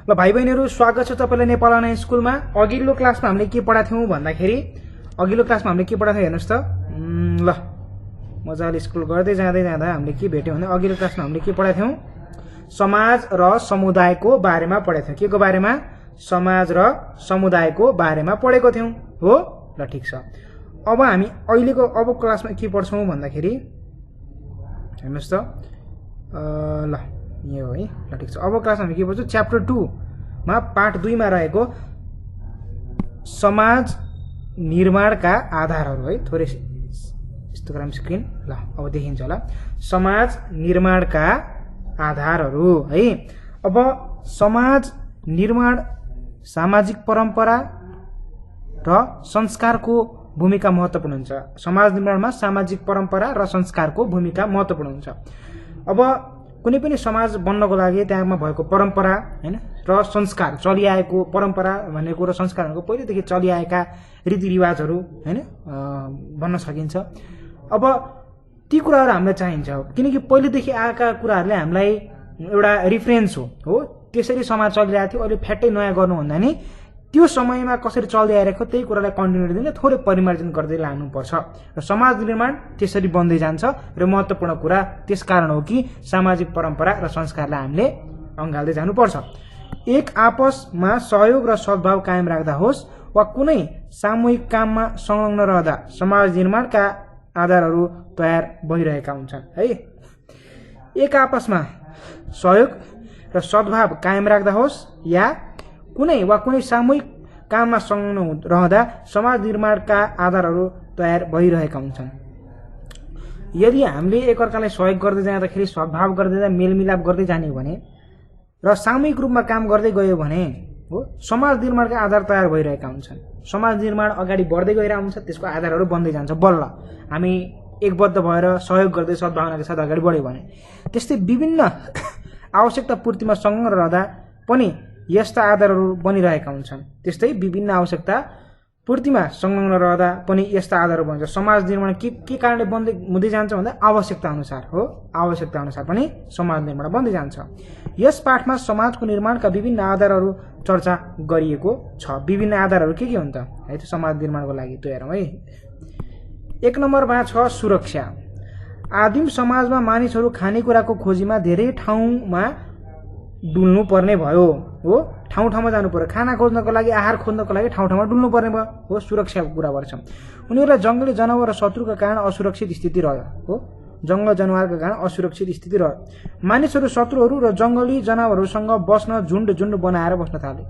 ल भाइ बहिनीहरु स्वागत छ तपाईलाई नेपाल अनलाइन स्कुलमा। अघिल्लो क्लासमा हामीले के पढाएको थियौं भन्दाखेरि अघिल्लो क्लासमा हामीले के पढाएको थियो हेर्नुस् त। ल मजाले स्कुल गर्दै जाँदा हामीले के भेट्यौं भने अघिल्लो क्लासमा हामीले के पढाएको थियौं, समाज र समुदायको बारेमा पढाएको थियौं। केको बारेमा? समाज र समुदायको बारेमा पढेको थियौं हो। ल ठीक छ। अब हामी अहिलेको अब क्लासमा के पढ्छौं भन्दाखेरि हेर्नुस् त। ल यो है। ल ठीक छ। अब क्लासमा हामी के पढ्छौं? च्याप्टर 2 मा पाठ 2 मा रहेको समाज निर्माणका आधारहरू है। थोरै यस्तो गरौँ स्क्रिन। ल अब देखिन्छ होला। समाज निर्माणका आधारहरू है। अब समाज निर्माण सामाजिक परम्परा र संस्कारको भूमिका महत्त्वपूर्ण हुन्छ। समाज निर्माणमा सामाजिक परम्परा र संस्कारको भूमिका महत्त्वपूर्ण हुन्छ। अब कुनै पनि समाज बन्नको लागि त्यहाँमा भएको परम्परा हैन र संस्कार चलिआएको परम्परा भनेको र संस्कारहरूको पहिलेदेखि चलिआएका रीतिरिवाजहरू हैन भन्न सकिन्छ। अब ती कुराहरू हामीलाई चाहिन्छ किनकि पहिलेदेखि आएका कुराहरूले हामीलाई एउटा रिफरेन्स हो। त्यसरी समाज चलिरहेको थियो, अहिले फ्याट्टै नयाँ गर्नुभन्दा नि त्यो समयमा कसरी चल्दै आइरहेको त्यही कुरालाई कन्टिन्युटी दिँदै थोरै परिमार्जन गर्दै लानुपर्छ र समाज निर्माण त्यसरी बन्दै जान्छ। र महत्त्वपूर्ण कुरा त्यसकारण हो कि सामाजिक परम्परा र संस्कारलाई हामीले अँगाल्दै जानुपर्छ। एक आपसमा सहयोग र सद्भाव कायम राख्दा होस् वा कुनै सामूहिक काममा संलग्न रहँदा समाज निर्माणका आधारहरू तयार भइरहेका हुन्छन् है। एक आपसमा सहयोग र सद्भाव कायम राख्दा होस् या कुनै सामूहिक काममा संलग्न रहँदा समाज निर्माणका आधारहरू तयार भइरहेका हुन्छन्। यदि हामीले एकअर्कालाई सहयोग गर्दै जाँदाखेरि सद्भाव गर्दै जाँदा मेलमिलाप गर्दै जाने भने र सामूहिक रूपमा काम गर्दै गयो भने हो समाज निर्माणका आधार तयार भइरहेका हुन्छन्। समाज निर्माण अगाडि बढ्दै गइरहेको हुन्छ, त्यसको आधारहरू बन्दै जान्छ। बल्ल हामी एकबद्ध भएर सहयोग गर्दै सद्भावनाका साथ अगाडि बढ्यो भने त्यस्तै विभिन्न आवश्यकता पूर्तिमा संलग्न रहँदा पनि यस्ता आधारहरू बनिरहेका हुन्छन्। त्यस्तै विभिन्न आवश्यकता पूर्तिमा संलग्न रहँदा पनि यस्ता आधारहरू बन्छ। समाज निर्माण के कारणले बन्दै हुँदै जान्छ भन्दा आवश्यकता अनुसार हो। आवश्यकता अनुसार पनि समाज निर्माण बन्दै जान्छ। यस पाठमा समाजको निर्माणका विभिन्न आधारहरू चर्चा गरिएको छ। विभिन्न आधारहरू के हुन् त है त समाज निर्माणको लागि त्यो हेरौँ है। 1 नम्बरमा छ सुरक्षा। आदिम समाजमा मानिसहरू खानेकुराको खोजीमा धेरै ठाउँमा डुल्नु पर्ने भयो हो। ठाउँमा जानु पर्यो खाना खोज्नको लागि, आहार खोज्नको लागि ठाउँमा डुल्नु पर्ने भयो हो। सुरक्षाको कुरा गर्छ। उनीहरूलाई जङ्गली जनावर र शत्रुका कारण असुरक्षित स्थिति रह्यो हो। जङ्गल जनावरका कारण असुरक्षित स्थिति रह्यो। मानिसहरू शत्रुहरू र जङ्गली जनावरहरूसँग बस्न झुन्ड बनाएर बस्न थाले।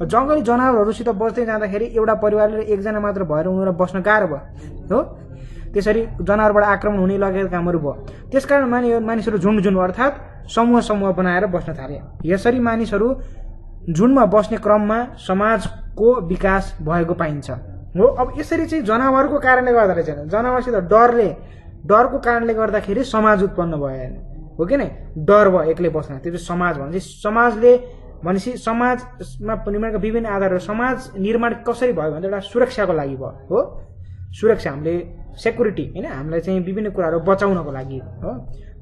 जङ्गली जनावरहरूसित बस्दै जाँदाखेरि एउटा परिवारले एकजना मात्र भएर उनीहरूलाई बस्न गाह्रो भयो हो। त्यसरी जनावरबाट आक्रमण हुने लगेका कामहरू भयो। त्यसकारण मानिसहरू झुन्ड अर्थात् समूह बनाएर बस्न थाले। यसरी मानिसहरू झुन्डमा बस्ने क्रममा समाजको विकास भएको पाइन्छ हो। अब यसरी चाहिँ जनावरको कारणले गर्दा रहेछ, जनावरसित डरको कारणले गर्दाखेरि समाज उत्पन्न भयो हो कि नै। डर भयो एक्लै बस्न, त्यो समाज भनेपछि समाजमा निर्माणका विभिन्न आधारहरू। समाज निर्माण कसरी भयो भने एउटा सुरक्षाको लागि भयो हो। सुरक्षा हामीले सेक्युरिटी हैन हामीलाई चाहिँ विभिन्न कुराहरू बचाउनको लागि हो।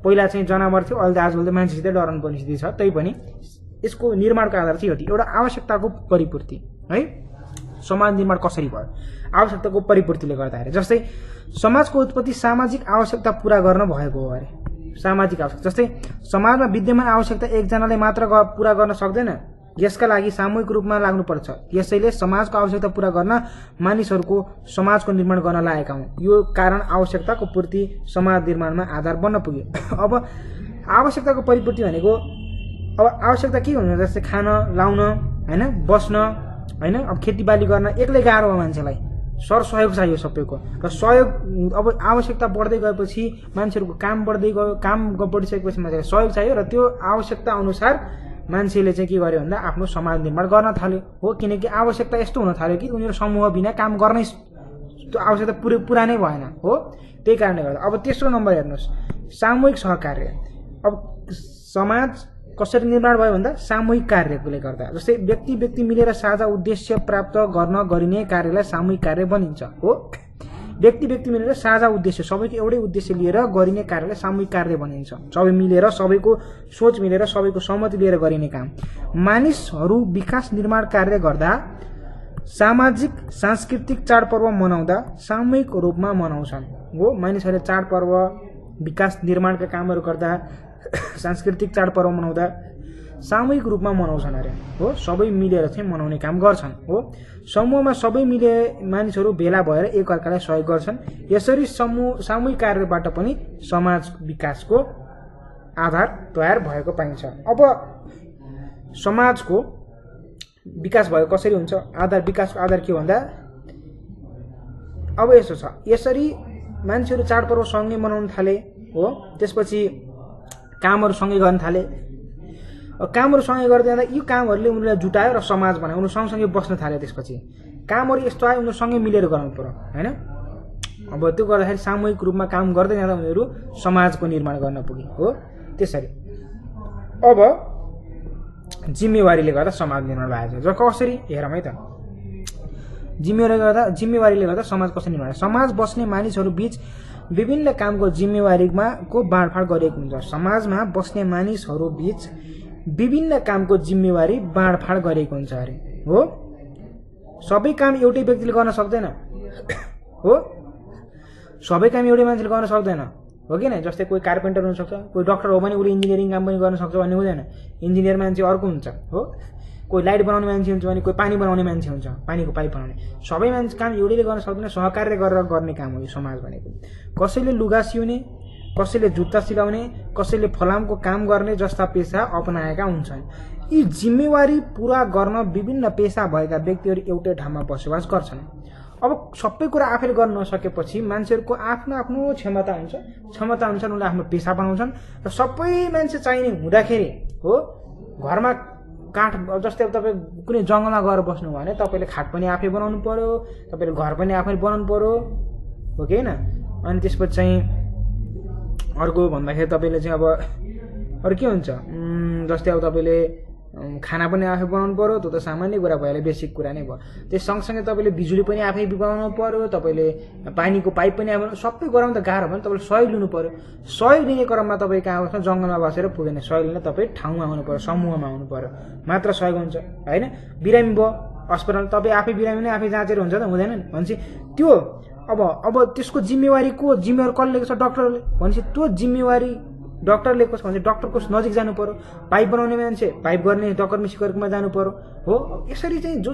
पहिला चाहिँ जनावर थियो, अहिले आजकल त मान्छेसित डराउनु पर्ने स्थिति छ। तैपनि यसको निर्माणको आधार चाहिँ हो एउटा आवश्यकताको परिपूर्ति है। समाज निर्माण कसरी भयो? आवश्यकताको परिपूर्तिले गर्दाखेरि। जस्तै समाजको उत्पत्ति सामाजिक आवश्यकता पूरा गर्न भएको हो अरे। सामाजिक आवश्यकता जस्तै समाजमा विद्यमान आवश्यकता एकजनाले मात्र पूरा गर्न सक्दैन, यसका लागि सामूहिक रूपमा लाग्नुपर्छ। यसैले समाजको आवश्यकता पूरा गर्न मानिसहरूको समाजको निर्माण गर्न लागेका हुन्। यो कारण आवश्यकताको पूर्ति समाज निर्माणमा आधार बन्न पुग्यो। अब आवश्यकताको परिपूर्ति भनेको अब आवश्यकता के हुन्छ? जस्तै खान लाउन हैन, बस्न हैन। अब खेतीबाली गर्न एक्लै गाह्रो हो मान्छेलाई, सहयोग चाहियो सबैको। र सहयोग अब आवश्यकता बढ्दै गएपछि मान्छेहरूको काम बढ्दै गयो, काम बढिसकेपछि मान्छेलाई सहयोग चाहियो र त्यो आवश्यकता अनुसार मान्छेले चाहिँ के गर्यो भन्दा आफ्नो समाज निर्माण गर्न थाल्यो हो। किनकि आवश्यकता यस्तो हुन थाल्यो कि उनीहरू समूह बिना काम गर्ने त्यो आवश्यकता पुरा नै भएन हो। त्यही कारणले गर्दा अब तेस्रो नम्बर हेर्नुहोस्, सामूहिक सहकार्य। अब समाज कसरी निर्माण भयो भन्दा सामूहिक कार्यले गर्दा। जस्तै व्यक्ति मिलेर साझा उद्देश्य प्राप्त गर्न गरिने कार्यलाई सामूहिक कार्य भनिन्छ हो। व्यक्ति मिलेर साझा उद्देश्य सबैको एउटै उद्देश्य लिएर गरिने कार्यलाई सामूहिक कार्य भनिन्छ। सबै मिलेर, सबैको सोच मिलेर, सबैको सहमति लिएर गरिने काम। मानिसहरू विकास निर्माण कार्य गर्दा सामाजिक सांस्कृतिक चाडपर्व मनाउँदा सामूहिक रूपमा मनाउँछन् हो। मानिसहरूले चाडपर्व विकास निर्माणका कामहरू गर्दा सांस्कृतिक चाडपर्व मनाउँदा सामूहिक रूपमा मनाउँछन् अरे हो। सबै मिलेर चाहिँ मनाउने काम गर्छन् हो। समूहमा सबै मिले मानिसहरू भेला भएर एकअर्कालाई सहयोग गर्छन्। यसरी सामूहिक कार्यबाट पनि समाज विकासको आधार तयार भएको पाइन्छ। अब समाजको विकास भएको कसरी हुन्छ? विकासको आधार के भन्दा अब यसो छ, यसरी मान्छेहरू चाडपर्व सँगै मनाउन थाले हो। त्यसपछि कामहरू सँगै गर्न थाले। कामहरू सँगै गर्दै जाँदा यी कामहरूले उनीहरूलाई जुटायो र समाज बनायो। उनीहरू सँगसँगै बस्न थाले। त्यसपछि कामहरू यस्तो आयो उनीहरू सँगै मिलेर गर्नु पर्यो हैन। अब त्यो गर्दाखेरि सामूहिक रूपमा काम गर्दै जाँदा उनीहरू समाजको निर्माण गर्न पुगे हो। त्यसरी अब जिम्मेवारीले गर्दा समाज निर्माण भएको छ। कसरी हेरौँ है त। जिम्मेवारीले गर्दा समाज कसरी निर्माण? समाज बस्ने मानिसहरू बीच विभिन्न कामको जिम्मेवारीमा को बाँडफाँड गरिएको हुन्छ। समाजमा बस्ने मानिसहरू बीच विभिन्न कामको जिम्मेवारी बाँडफाँड गरिएको हुन्छ अरे हो। सबै काम एउटै व्यक्तिले गर्न सक्दैन हो। सबै काम एउटै मान्छेले गर्न सक्दैन हो कि नै। जस्तै कोही कार्पेन्टर हुनसक्छ, कोही डक्टर हो भने उसले इन्जिनियरिङ काम पनि गर्न सक्छ भन्ने हुँदैन। इन्जिनियर मान्छे अर्को हुन्छ हो। कोही लाइट बनाउने मान्छे हुन्छ भने कोही पानी बनाउने मान्छे हुन्छ, पानीको पाइप बनाउने। सबै मान्छे काम एउटैले गर्न सक्दैन। सहकार्य गरेर गर्ने काम हो यो समाज भनेको। कसैले लुगा सिउने, कसैले जुत्ता सिलाउने, कसैले फलामको काम गर्ने जस्ता पेसा अपनाएका हुन्छन्। यी जिम्मेवारी पूरा गर्न विभिन्न पेसा भएका व्यक्तिहरू एउटै ठाउँमा बसोबास गर्छन्। अब सबै कुरा आफैले गर्न नसकेपछि मान्छेहरूको आफ्नो आफ्नो क्षमता हुन्छ। क्षमता अनुसार उनीहरूले आफ्नो पेसा बनाउँछन् र सबै मान्छे चाहिने हुँदाखेरि हो। घरमा काठ जस्तै अब तपाईँ कुनै जङ्गलमा गएर बस्नु भयो भने तपाईँले खाट पनि आफै बनाउनु पर्यो, तपाईँले घर पनि आफै बनाउनु पर्यो हो कि होइन। अनि त्यसपछि चाहिँ अर्को भन्दाखेरि तपाईँले चाहिँ अब अरू के हुन्छ, जस्तै अब तपाईँले खाना पनि आफै बनाउनु पर्यो। त्यो त सामान्य कुरा भयो, बेसिक कुरा नै भयो। त्यस सँगसँगै तपाईँले बिजुली पनि आफै बनाउनु पर्यो, तपाईँले पानीको पाइप पनि आफै। सबै गराउनु त गाह्रो भयो नि। तपाईँले सहयोग लिनु पर्यो। सहयोग लिने क्रममा तपाईँ कहाँ बस्नु, जङ्गलमा बसेर पुगेन। सहयोग लिन तपाईँ ठाउँमा आउनु पर्यो, समूहमा आउनु पर्यो, मात्र सहयोग हुन्छ होइन। बिरामी भयो अस्पताल, तपाईँ आफै बिरामी नै आफै जाँचेर हुन्छ त हुँदैन नि भनेपछि त्यो अब त्यसको जिम्मेवारी कसले लिएको छ? डक्टरले। भनेपछि त्यो जिम्मेवारी डक्टरले कसो भन्छ, डक्टरको नजिक जानु पर्यो। पाइप बनाउने मान्छे पाइप गर्ने डक्टर मिसिकहरूमा जानु पर्यो हो। यसरी चाहिँ जो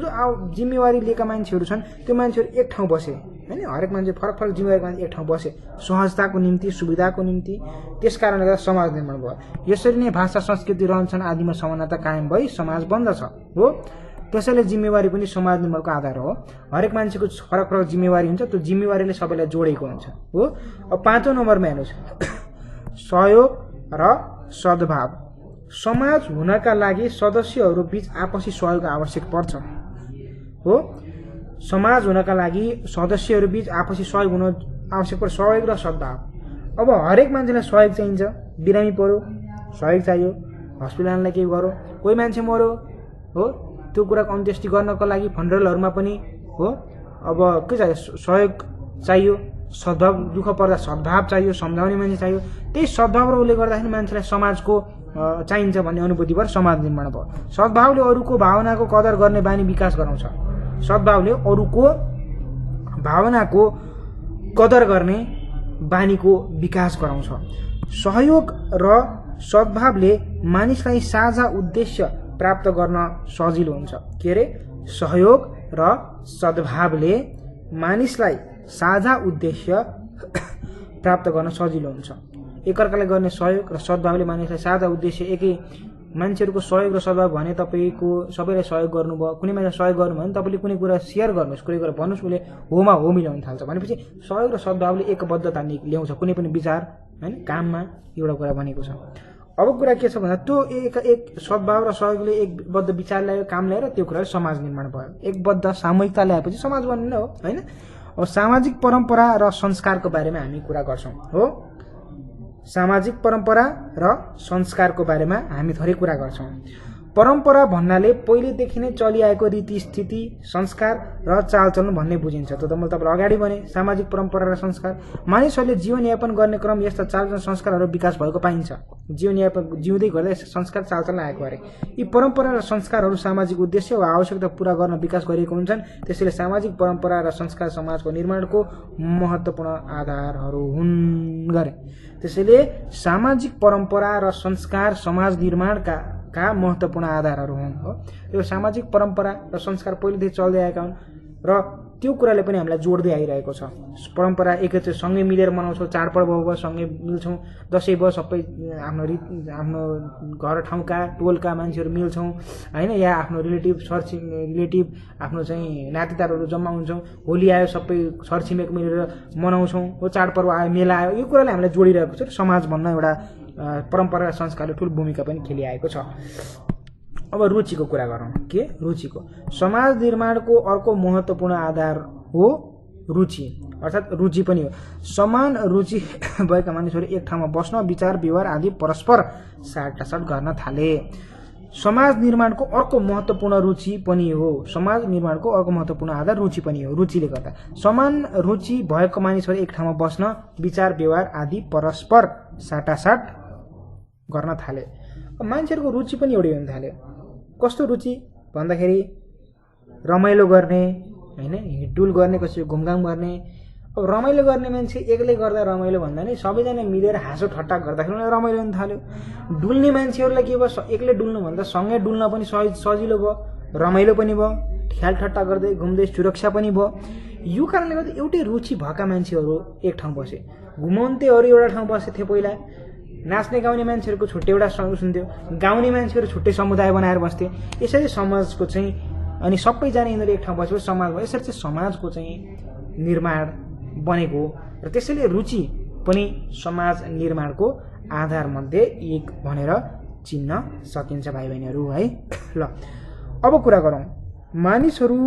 जिम्मेवारी लिएका मान्छेहरू छन् त्यो मान्छेहरू एक ठाउँ बसे होइन। हरेक मान्छे फरक फरक जिम्मेवारी मान्छे एक ठाउँ बसे सहजताको निम्ति, सुविधाको निम्ति। त्यस कारणले गर्दा समाज निर्माण भयो। यसरी नै भाषा, संस्कृति, रहनसहन आदिमा समानता कायम भई समाज बन्दछ हो। त्यसैले जिम्मेवारी पनि समाज निर्माणको आधार हो। हरेक मान्छेको फरक फरक जिम्मेवारी हुन्छ। त्यो जिम्मेवारीले सबैलाई जोडेको हुन्छ हो। अब 5औं नम्बरमा हेर्नुहोस्, सहयोग र सद्भाव। समाज हुनका लागि सदस्यहरू बीच आपसी सहयोग आवश्यक पर्छ हो। समाज हुनका लागि सदस्यहरू बीच आपसी सहयोग हुन आवश्यक पर्छ। सहयोग र सद्भाव। अब हरेक मान्छेलाई सहयोग चाहिन्छ। बिरामी पर्यो सहयोग चाहियो, हस्पिटललाई केही गर्यो, कोही मान्छे मर्यो हो, त्यो कुराको अन्त्येष्टि गर्नको लागि फन्ड्रेलहरूमा पनि हो। अब के चाहियो? सहयोग चाहियो। सद्भाव, दुःख पर्दा सद्भाव चाहियो, सम्झाउने मान्छे चाहियो। त्यही सद्भाव र उसले गर्दाखेरि मान्छेलाई समाजको चाहिन्छ भन्ने अनुभूति भएर समाज निर्माण भयो। सद्भावले अरूको भावनाको कदर गर्ने बानी विकास गराउँछ। सद्भावले अरूको भावनाको कदर गर्ने बानीको विकास गराउँछ। सहयोग र सद्भावले मानिसलाई साझा उद्देश्य प्राप्त गर्न सजिलो हुन्छ। के अरे? सहयोग र सद्भावले मानिसलाई साझा उद्देश्य प्राप्त गर्न सजिलो हुन्छ। एकअर्कालाई गर्ने सहयोग र सद्भावले मानिसलाई साझा उद्देश्य एकै। मान्छेहरूको सहयोग र सद्भाव भने तपाईँको सबैलाई सहयोग गर्नुभयो, कुनै मान्छे सहयोग गर्नुभयो भने तपाईँले कुनै कुरा सेयर गर्नुहोस्, कुनै कुरा भन्नुहोस्, उसले होमा हो मिलाउन थाल्छ। भनेपछि सहयोग र सद्भावले एकबद्धता ल्याउँछ कुनै पनि विचार होइन, काममा एउटा कुरा भनेको छ। अब कुरा के छ भन्दा त्यो एक सद्भाव र सहयोगले एकबद्ध विचार ल्यायो, काम ल्याएर त्यो कुराले समाज निर्माण भयो। एकबद्ध सामूहिकता ल्याएपछि समाज बन्ने हो होइन। अब सामाजिक परम्परा र संस्कारको बारेमा हामी कुरा गर्छौँ हो। सामाजिक परम्परा र संस्कारको बारेमा हामी थोरै कुरा गर्छौँ। परम्परा भन्नाले पहिलेदेखि नै चलिआएको रीति स्थिति संस्कार र चालचलन भन्ने बुझिन्छ। त मैले तपाईँलाई अगाडि भने सामाजिक परम्परा र संस्कार मानिसहरूले जीवनयापन गर्ने क्रम यस्ता चालचलन संस्कारहरू विकास भएको पाइन्छ। जीवनयापन जिउँदै गर्दा संस्कार चालचलन आएको अरे। यी परम्परा र संस्कारहरू सामाजिक उद्देश्य वा आवश्यकता पूरा गर्न विकास गरिएको हुन्छन्। त्यसैले सामाजिक परम्परा र संस्कार समाजको निर्माणको महत्त्वपूर्ण आधारहरू हुन् गरे। त्यसैले सामाजिक परम्परा र संस्कार समाज निर्माणका महत्त्वपूर्ण आधारहरू हुन् हो। यो सामाजिक परम्परा र संस्कार पहिलेदेखि चल्दै आएका हुन् र त्यो कुराले पनि हामीलाई जोड्दै आइरहेको छ। परम्परा एकैचोटि सँगै मिलेर मनाउँछौँ, चाडपर्व भयो सँगै मिल्छौँ, दसैँ भयो सबै आफ्नो घर ठाउँका टोलका मान्छेहरू मिल्छौँ होइन, या आफ्नो रिलेटिभ आफ्नो चाहिँ नातेदारहरू जम्मा हुन्छौँ। होली आयो सबै छरछिमेक मिलेर मनाउँछौँ हो, चाडपर्व आयो मेला आयो, यो कुराले हामीलाई जोडिरहेको छ। समाज भन्न एउटा परम्परा र संस्कारले ठुलो भूमिका पनि खेलिआएको छ। अब रुचिको कुरा गरौँ। के रुचिको समाज निर्माणको अर्को महत्त्वपूर्ण आधार हो रुचि, अर्थात् रुचि पनि हो। समान रुचि भएका मानिसहरू एक ठाउँमा बस्न, विचार व्यवहार आदि परस्पर साटासाट गर्न थाले। समाज निर्माणको अर्को महत्त्वपूर्ण रुचि पनि हो। समाज निर्माणको अर्को महत्त्वपूर्ण आधार रुचि पनि हो। रुचिले गर्दा समान रुचि भएको मानिसहरू एक ठाउँमा बस्न, विचार व्यवहार आदि परस्पर साटासाट गर्न थाले। मान्छेहरूको रुचि पनि एउटै हुन थाल्यो। कस्तो रुचि भन्दाखेरि रमाइलो गर्ने होइन, हिडडुल गर्ने, कसै घुमघाम गर्ने। अब रमाइलो गर्ने मान्छे एक्लै गर्दा रमाइलो भन्दा नि सबैजना मिलेर हाँसो ठट्टा गर्दाखेरि उनीहरूलाई रमाइलो हुन थाल्यो। डुल्ने मान्छेहरूलाई के भयो, एक्लै डुल्नुभन्दा सँगै डुल्न पनि सजिलो भयो, रमाइलो पनि भयो, ख्याल ठट्टा गर्दै घुम्दै सुरक्षा पनि भयो। यो कारणले गर्दा एउटै रुचि भएका मान्छेहरू एक ठाउँ बसे। घुमाउनेहरू एउटा ठाउँ बसेथे, पहिला नाच्ने गाउने मान्छेहरूको छुट्टै एउटा सुन्थ्यो, गाउने मान्छेहरू छुट्टै समुदाय बनाएर बस्थे। यसरी समाजको चाहिँ अनि सबैजना यिनीहरू एक ठाउँ बसेपछि समाज भयो। यसरी चाहिँ समाजको चाहिँ निर्माण बनेको र त्यसैले रुचि पनि समाज निर्माणको आधारमध्ये एक भनेर चिन्न सकिन्छ भाइ बहिनीहरू है। ल अब कुरा गरौँ। मानिसहरू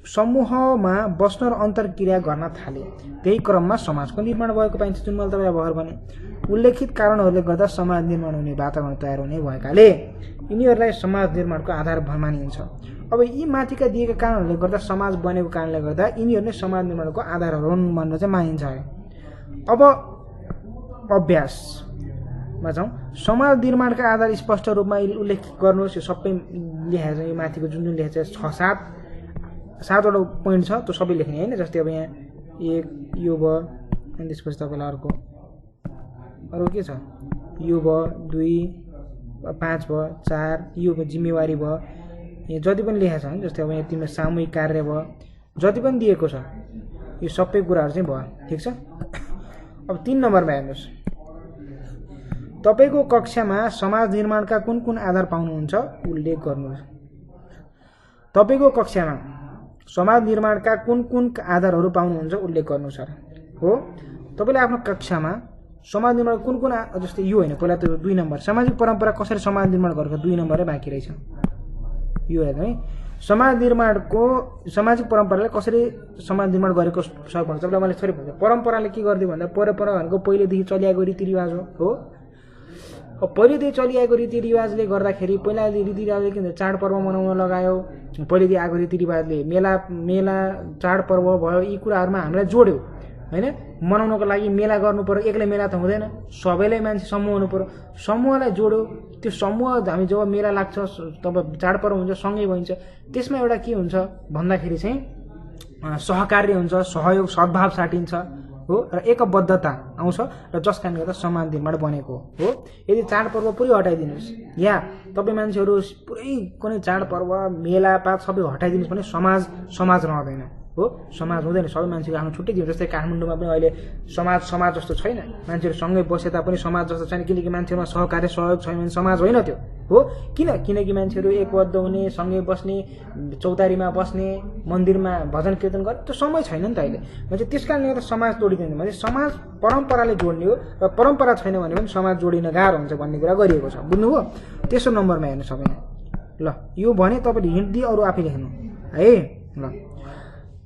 समूहमा बस्न र अन्तर्क्रिया गर्न थाले, त्यही क्रममा समाजको निर्माण भएको पाइन्छ। जुन मैले तपाईँलाई भर भने उल्लेखित कारणहरूले गर्दा समाज निर्माण हुने वातावरण तयार हुने भएकाले यिनीहरूलाई समाज निर्माणको आधार मानिन्छ। अब यी माथिका दिएका कारणहरूले गर्दा समाज बनेको कारणले गर्दा यिनीहरू नै समाज निर्माणको आधारहरू हुन् भनेर चाहिँ मानिन्छ है। अब अभ्यासमा जाउँ। समाज निर्माणका आधार स्पष्ट रूपमा उल्लेख गर्नुहोस्। यो सबै लेखेको छ, यो माथिको जुन जुन लेखेको छ 7वटा पोइन्ट छ, त्यो सबै लेख्ने होइन। जस्तै अब यहाँ 1 यो भयो, अनि त्यसपछि तपाईँलाई अर्को के छ, यो भयो 2 5 भयो 4 यो भयो जिम्मेवारी भयो। यहाँ जति पनि लेखेको छ जस्तै अब यहाँ तिम्रो सामूहिक कार्य भयो, जति पनि दिएको छ यो सबै कुराहरू चाहिँ भयो। ठिक छ। अब 3 नम्बरमा हेर्नुहोस्। तपाईँको कक्षामा समाज निर्माणका कुन कुन आधार पाउनुहुन्छ उल्लेख गर्नुहोस्। तपाईँको कक्षामा समाज निर्माणका कुन कुन आधारहरू पाउनुहुन्छ उल्लेख गर्नुहोस् हो। तपाईँले आफ्नो कक्षामा समाज निर्माण कुन कुन जस्तै यो होइन, पहिला त 2 नम्बर सामाजिक परम्परा कसरी समाज निर्माण गरेको 2 नम्बरै बाँकी रहेछ। यो हेर्नु है, समाज निर्माणको सामाजिक परम्पराले कसरी समाज निर्माण गरेको सहयोग भन्छ। तपाईँलाई मैले थोरै भन्छु। परम्पराले के गरिदियो भन्दा परम्परा भनेको पहिलेदेखि चलिआएको रीतिरिवाज हो। पहिलेदेखि चलिआएको रीतिरिवाजले गर्दाखेरि पहिला रीतिरिवाजले के भन्छ, चाडपर्व मनाउन लगायो। पहिलेदेखि आएको रीतिरिवाजले मेला चाडपर्व भयो, यी कुराहरूमा हामीलाई जोड्यो होइन। मनाउनको लागि मेला गर्नु पर्यो, एक्लै मेला त हुँदैन, सबैलाई मान्छे समूह हुनु पर्यो, समूहलाई जोड्यो। त्यो समूह हामी जब मेला लाग्छ तब चाडपर्व हुन्छ, सँगै भइन्छ। त्यसमा एउटा के हुन्छ भन्दाखेरि चाहिँ सहकार्य हुन्छ, सहयोग सद्भाव साटिन्छ हो, र एकबद्धता आउँछ, र जस कारणले गर्दा समाज निर्माण बनेको हो। यदि चाडपर्व पुरै हटाइदिनुहोस् या तपाईँ मान्छेहरू पुरै कुनै चाडपर्व मेलापात सबै हटाइदिनुहोस् भने समाज रहँदैन हो, समाज हुँदैन। सबै मान्छेहरू आफ्नो छुट्टै दिन्छ। जस्तै काठमाडौँमा पनि अहिले समाज जस्तो छैन, मान्छेहरू सँगै बसे तापनि समाज जस्तो छैन, किनकि मान्छेहरूमा सहकार्य सहयोग छैन भने समाज होइन त्यो हो। किनकि मान्छेहरू एकबद्ध हुने, सँगै बस्ने, चौतारीमा बस्ने, मन्दिरमा भजन कीर्तन गर्ने त्यो समय छैन नि त अहिले। भने त्यस कारणले गर्दा समाज जोडिँदैन। भने समाज परम्पराले जोड्ने हो, र परम्परा छैन भने पनि समाज जोडिन गाह्रो हुन्छ भन्ने कुरा गरिएको छ। बुझ्नुभयो? तेस्रो नम्बरमा हेर्नु सबै। ल यो भने तपाईँले हिन्ट दिए, अरू आफै लेख्नु है। ल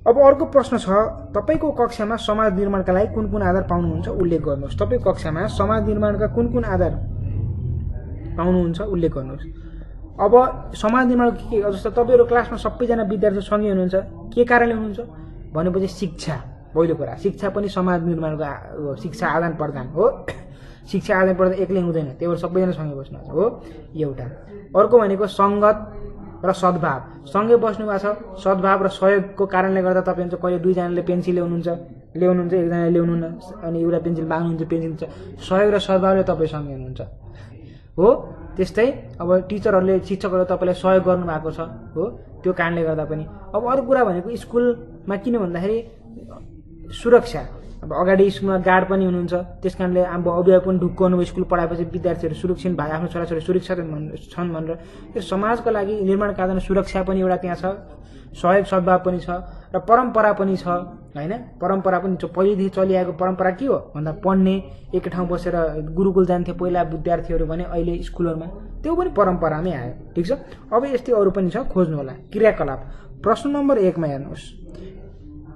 अब अर्को प्रश्न छ। तपाईँको कक्षामा समाज निर्माणका लागि कुन कुन आधार पाउनुहुन्छ उल्लेख गर्नुहोस्। तपाईँको कक्षामा समाज निर्माणका कुन कुन आधार पाउनुहुन्छ उल्लेख गर्नुहोस्। अब समाज निर्माण के जस्तो तपाईँहरू क्लासमा सबैजना विद्यार्थी सँगै हुनुहुन्छ, के कारणले हुनुहुन्छ भनेपछि शिक्षा। पहिलो कुरा शिक्षा पनि समाज निर्माणको शिक्षा आदान प्रदान हो। शिक्षा आदान प्रदान एक्लै हुँदैन, त्यही भएर सबैजना सँगै बस्नुहुन्छ हो एउटा। अर्को भनेको सङ्गत र सद्भाव। सँगै बस्नु भएको छ, सद्भाव र सहयोगको कारणले गर्दा तपाईँ हुन्छ कहिले दुईजनाले पेन्सिल ल्याउनुहुन्छ एकजनाले ल्याउनुहुन्न, अनि एउटा पेन्सिल माग्नुहुन्छ पेन्सिल हुन्छ, सहयोग र सद्भावले तपाईँ सँगै हुनुहुन्छ हो। त्यस्तै अब टिचरहरूले शिक्षकहरूले तपाईँलाई सहयोग गर्नुभएको छ हो, त्यो कारणले गर्दा पनि। अब अरू कुरा भनेको स्कुलमा किन भन्दाखेरि सुरक्षा। अब अगाडि स्कुलमा गार्ड पनि हुनुहुन्छ, त्यस कारणले अब अभिभावक पनि ढुक्क हुनुभयो स्कुल पढाएपछि विद्यार्थीहरू सुरक्षित भए आफ्नो छोराछोरी सुरक्षित छन् भनेर। त्यो समाजको लागि निर्माणका आधारमा सुरक्षा पनि एउटा त्यहाँ छ, सहयोग सद्भाव पनि छ र परम्परा पनि छ होइन। परम्परा पनि छ, पहिलेदेखि चलिआएको परम्परा के हो भन्दा पढ्ने, एकै ठाउँ बसेर गुरुकुल जान्थे पहिला विद्यार्थीहरू भने, अहिले स्कुलहरूमा त्यो पनि परम्परामै आयो। ठिक छ। अब यस्तै अरू पनि छ, खोज्नु होला। क्रियाकलाप प्रश्न नम्बर 1 मा हेर्नुहोस्,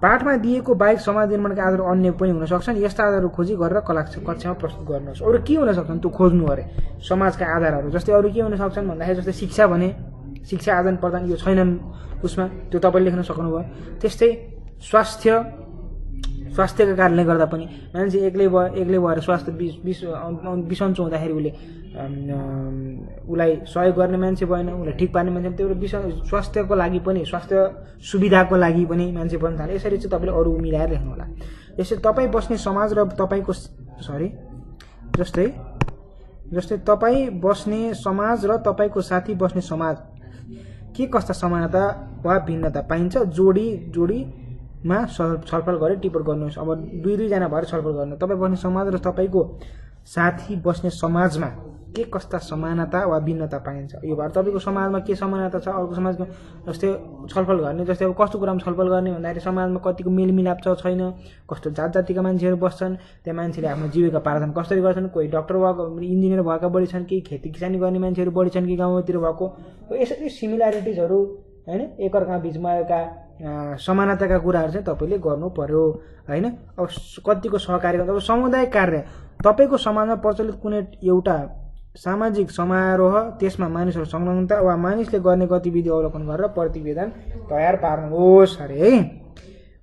पाठमा दिएको बाहेक समाज निर्माणका आधार अन्य पनि हुन सक्छन्, यस्ता आधारहरू खोजी गरेर कक्षामा प्रस्तुत गर्नुहोस्। अरू के हुन सक्छन् त्यो खोज्नु अरे समाजका आधारहरू। जस्तै अरू के हुन सक्छन् भन्दाखेरि जस्तै शिक्षा भने, शिक्षा आदान प्रदान यो छैनन् उसमा, त्यो तपाईँले लेख्न सक्नुभयो। त्यस्तै स्वास्थ्यका कारणले गर्दा पनि मान्छे एक्लै भएर स्वास्थ्य बिसन्चो हुँदाखेरि उसलाई सहयोग गर्ने मान्छे भएन, उसलाई ठिक पार्ने मान्छे, त्यो स्वास्थ्यको लागि पनि, स्वास्थ्य सुविधाको लागि पनि मान्छे बन्न थाल्यो। यसरी चाहिँ तपाईँले अरू मिलाएर लेख्नु होला। यसरी तपाईँ बस्ने समाज र तपाईँको जस्तै तपाईँ बस्ने समाज र तपाईँको साथी बस्ने समाज के कस्ता समानता वा भिन्नता पाइन्छ, जोडीमा छलफल गरेर टिप्पणी गर्नुहोस्। अब दुईजना भएर छलफल गर्नु, तपाईँ बस्ने समाज र तपाईँको साथी बस्ने समाजमा के कस्ता समानता वा भिन्नता पाइन्छ। यो भएर तपाईँको समाजमा के समानता छ, अर्को समाजमा जस्तै छलफल गर्ने, जस्तै अब कस्तो कुरामा छलफल गर्ने भन्दाखेरि समाजमा कतिको मेलमिलाप छ छैन, कस्तो जातका मान्छेहरू बस्छन्, त्यहाँ मान्छेले आफ्नो जीविका पार्छन् कसरी गर्छन्, कोही डक्टर भएको इन्जिनियर भएका बढी छन्, केही खेती किसानी गर्ने मान्छेहरू बढी छन् कि गाउँतिर भएको। यसरी सिमिल्यारिटिजहरू होइन एकअर्का बिचमा एउटा समानताका कुराहरू चाहिँ तपाईँले गर्नु पर्यो होइन। अब कतिको सहकार्य, अब सामुदायिक कार्य, तपाईँको समाजमा प्रचलित कुनै एउटा सामाजिक समारोह, त्यसमा मानिसहरू संलग्नता वा मानिसले गर्ने गतिविधि अवलोकन गरेर प्रतिवेदन तयार पार्नुहोस् अरे है।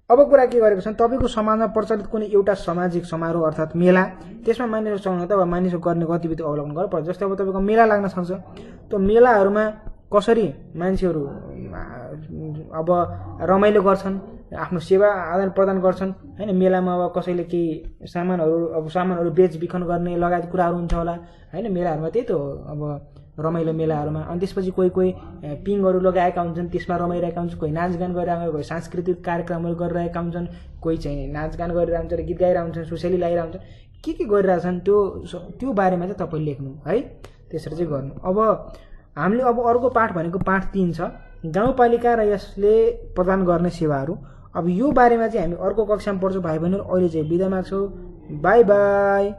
अब कुरा के गरेको छन्, तपाईँको समाजमा प्रचलित कुनै एउटा सामाजिक समारोह अर्थात् मेला, त्यसमा मानिसहरू संलग्नता वा मानिसहरू गर्ने गतिविधि अवलोकन गरेर पर्छ। जस्तै अब तपाईँको मेला लाग्न सक्छ, त्यो मेलाहरूमा कसरी मान्छेहरू अब रमाइलो गर्छन्, आफ्नो सेवा आदान प्रदान गर्छन् होइन। मेलामा अब कसैले केही सामानहरू बेचबिखन गर्ने लगायत कुराहरू हुन्छ होला होइन। मेलाहरूमा त्यही त हो अब रमाइलो मेलाहरूमा। अनि त्यसपछि कोही पिङहरू लगाएका हुन्छन्, त्यसमा रमाइरहेका हुन्छन्, कोही नाचगान गरिरहेका, कोही सांस्कृतिक कार्यक्रमहरू गरिरहेका हुन्छन्, कोही चाहिँ नाचगान गरिरहेका हुन्छन्, गीत गाइरहेका हुन्छन्, सुसेली लगाइरहेका हुन्छन्, के गरिरहेछन् त्यो बारेमा चाहिँ तपाईँ लेख्नु है। त्यसरी चाहिँ गर्नु। अब हामीले अब अर्को पाठ भनेको पाठ 3 छ, गाउँपालिका र यसले प्रदान गर्ने सेवाहरू। अब यो बारेमा चाहिँ हामी अर्को कक्षामा पढ्छौँ भाइ बहिनीहरू। अहिले चाहिँ बिदा माग्छौँ, बाई बाई।